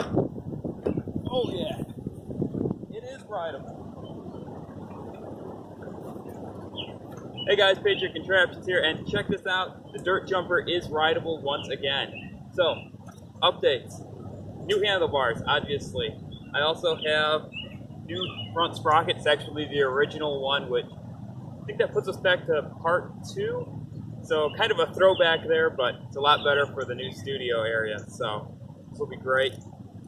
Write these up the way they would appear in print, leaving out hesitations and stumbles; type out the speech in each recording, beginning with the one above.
Oh yeah, it is rideable. Hey guys, Patriot Contraptions here, and check this out. The dirt jumper is rideable once again. So, updates. New handlebars, obviously. I also have new front sprockets, actually the original one, which I think that puts us back to part 2. So kind of a throwback there, but it's a lot better for the new studio area. So this will be great.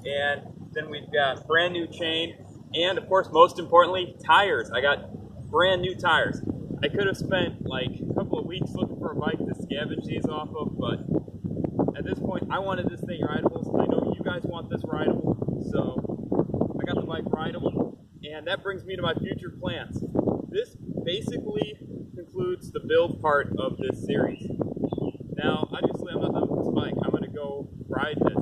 And then we've got brand new chain, and of course, most importantly, tires. I got brand new tires. I could have spent like a couple of weeks looking for a bike to scavenge these off of, but at this point, I wanted this thing rideable. So I know you guys want this rideable, so I got the bike rideable, and that brings me to my future plans. This basically concludes the build part of this series. Now, obviously, I'm not done with this bike. I'm going to go ride this,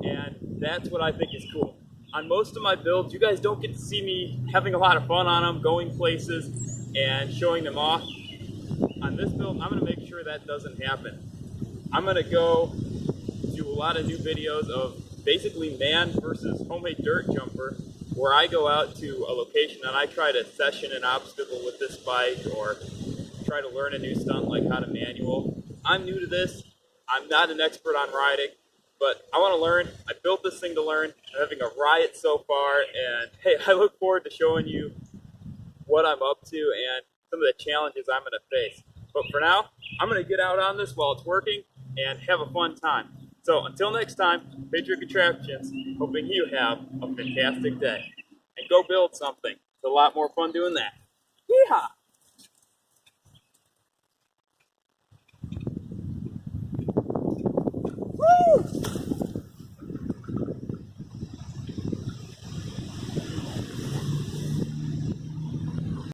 and that's what I think is cool. On most of my builds, you guys don't get to see me having a lot of fun on them, going places, and showing them off. On this build, I'm going to make sure that doesn't happen. I'm going to go do a lot of new videos of basically man versus homemade dirt jumper, where I go out to a location and I try to session an obstacle with this bike or try to learn a new stunt like how to manual. I'm new to this. I'm not an expert on riding, but I want to learn. I built this thing to learn. I'm having a riot so far, and hey, I look forward to showing you what I'm up to and some of the challenges I'm going to face. But for now, I'm going to get out on this while it's working and have a fun time. So until next time, Patriot Contraptions, hoping you have a fantastic day. And go build something. It's a lot more fun doing that. Yeehaw! Woo!